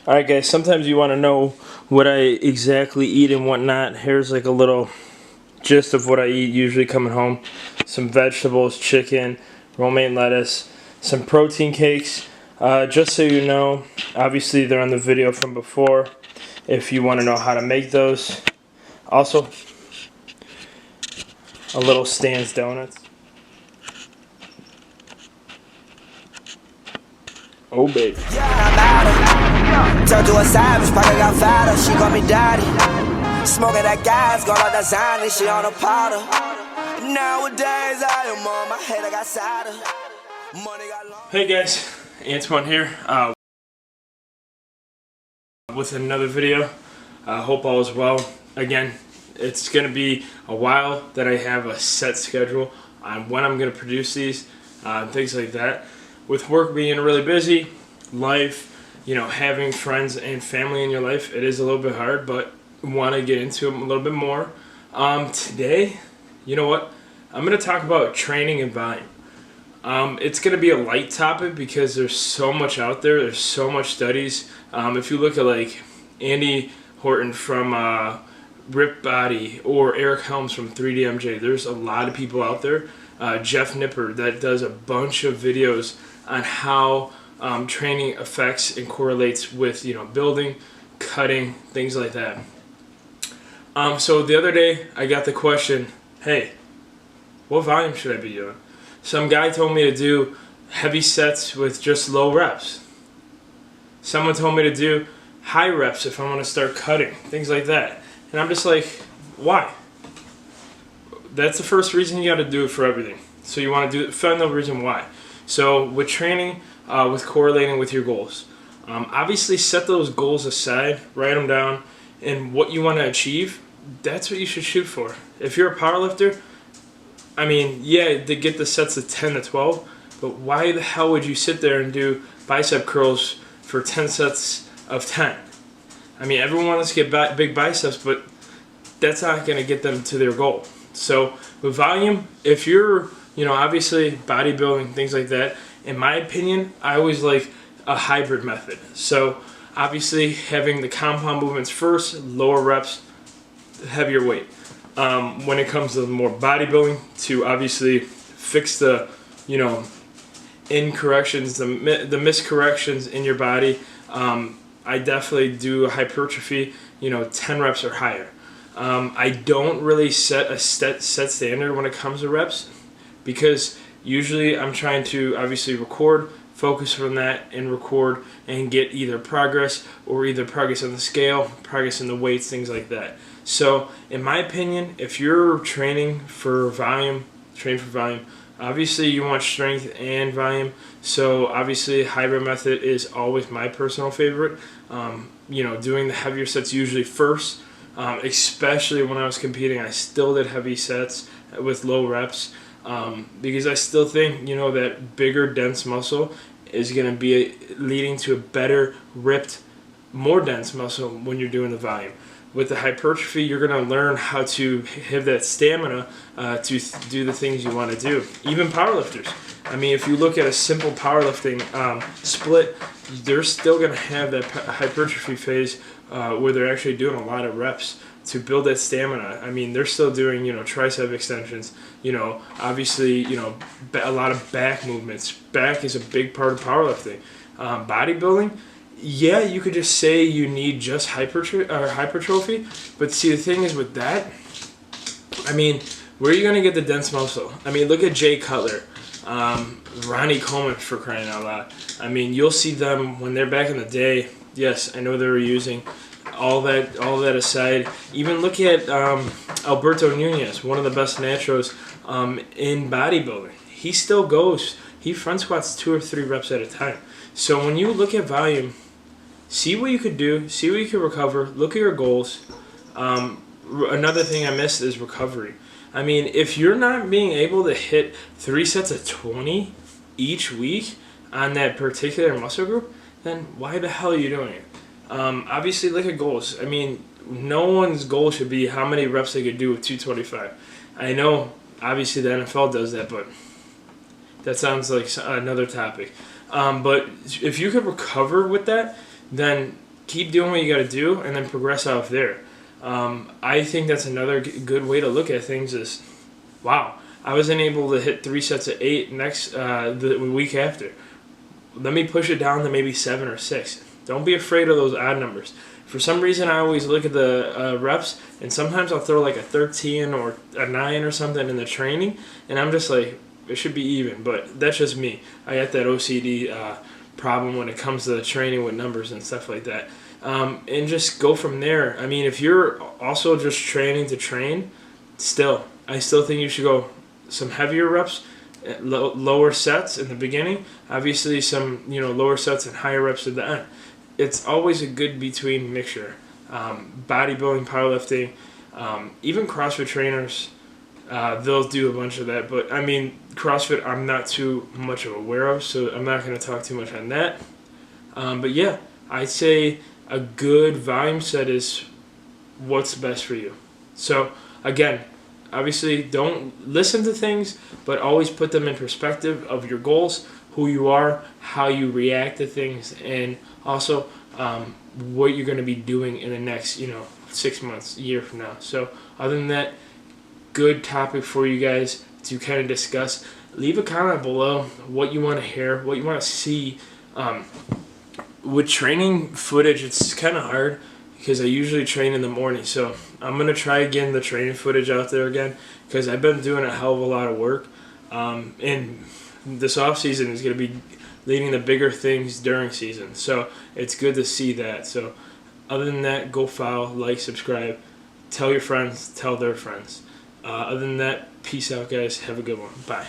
Alright guys, sometimes you want to know what I exactly eat and whatnot. Here's like a little gist of what I eat usually coming home. Some vegetables, chicken, romaine lettuce, some protein cakes. Just so you know, obviously they're on the video from before if you want to know how to make those. Also, a little Stan's Donuts. Oh baby. Turned to a savage, pocket got fatter, she call me daddy. Smoking that gas, going out that Zany, she on a powder. Nowadays I am on my head, I got sadder. Money got long. Hey guys, Antoine here with another video. Hope all is well. Again, it's going to be a while that I have a set schedule on when I'm going to produce these, things like that. With work being really busy, life, having friends and family in your life, it is a little bit hard, but want to get into them a little bit more. Today, you know what? I'm going to talk about training and volume. It's going to be a light topic because there's so much out there. There's so much studies. If you look at like Andy Horton from Rip Body or Eric Helms from 3DMJ, there's a lot of people out there. Jeff Nipper that does a bunch of videos on how training affects and correlates with building, cutting, things like that. So the other day I got the question, hey, what volume should I be doing? Some guy told me to do heavy sets with just low reps. Someone told me to do high reps if I want to start cutting, things like that. And I'm just like, why? That's the first reason you got to do it for everything. So you want to find the reason why. So with training, with correlating with your goals, obviously set those goals aside, write them down, and what you want to achieve, that's what you should shoot for. If you're a powerlifter, I mean, yeah, to get the sets of 10 to 12, but why the hell would you sit there and do bicep curls for 10 sets of 10? I mean, everyone wants to get big biceps, but that's not going to get them to their goal. So with volume, if you're, obviously bodybuilding, things like that, in my opinion, I always like a hybrid method. So obviously having the compound movements first, lower reps, heavier weight. When it comes to more bodybuilding, to obviously fix the, incorrections, the miscorrections in your body, I definitely do a hypertrophy, 10 reps or higher. I don't really set a set standard when it comes to reps because usually I'm trying to obviously record, focus from that, and record and get either progress on the scale, progress in the weights, things like that. So in my opinion, if you're training for volume, train for volume. Obviously you want strength and volume, so obviously hybrid method is always my personal favorite. Doing the heavier sets usually first, especially when I was competing, I still did heavy sets with low reps because I still think that bigger dense muscle is going to be leading to a better ripped, more dense muscle when you're doing the volume. With the hypertrophy, you're going to learn how to have that stamina to do the things you want to do. Even powerlifters. I mean, if you look at a simple powerlifting split, they're still going to have that hypertrophy phase where they're actually doing a lot of reps to build that stamina. I mean, they're still doing, tricep extensions, obviously, a lot of back movements. Back is a big part of powerlifting. Bodybuilding, yeah, you could just say you need just hypertrophy, but see, the thing is with that, I mean, where are you going to get the dense muscle? I mean, look at Jay Cutler, Ronnie Coleman, for crying out loud. I mean, you'll see them when they're back in the day. Yes, I know they were using all that aside. Even look at Alberto Nunez, one of the best natros in bodybuilding. He still goes. He front squats 2 or 3 reps at a time. So when you look at volume, see what you could do, see what you could recover, look at your goals. Another thing I missed is recovery. I mean, if you're not being able to hit 3 sets of 20 each week on that particular muscle group, then why the hell are you doing it? Obviously, look at goals. I mean, no one's goal should be how many reps they could do with 225. I know, obviously, the NFL does that, but that sounds like another topic. But if you could recover with that, then keep doing what you got to do, and then progress off there. I think that's another good way to look at things is, wow, I wasn't able to hit 3 sets of 8 the week after. Let me push it down to maybe 7 or 6. Don't be afraid of those odd numbers. For some reason, I always look at the reps, and sometimes I'll throw like a 13 or a 9 or something in the training, and I'm just like, it should be even, but that's just me. I got that OCD problem when it comes to the training with numbers and stuff like that. And just go from there. I mean, if you're also just training to train, I still think you should go some heavier reps, lower sets in the beginning. Obviously, some lower sets and higher reps at the end. It's always a good between mixture. Bodybuilding, powerlifting, even CrossFit trainers, they'll do a bunch of that. But I mean, CrossFit, I'm not too much aware of, so I'm not going to talk too much on that. But yeah, I'd say a good volume set is what's best for you. So again, obviously don't listen to things, but always put them in perspective of your goals, who you are, how you react to things, and also what you're going to be doing in the next 6 months, a year from now. So other than that, good topic for you guys to kind of discuss. Leave a comment below what you want to hear, what you want to see. With training footage, it's kind of hard because I usually train in the morning. So I'm going to try again the training footage out there again because I've been doing a hell of a lot of work. And this off season is going to be leading to bigger things during season. So it's good to see that. So other than that, go follow, like, subscribe, tell your friends, tell their friends. Other than that, peace out, guys. Have a good one. Bye.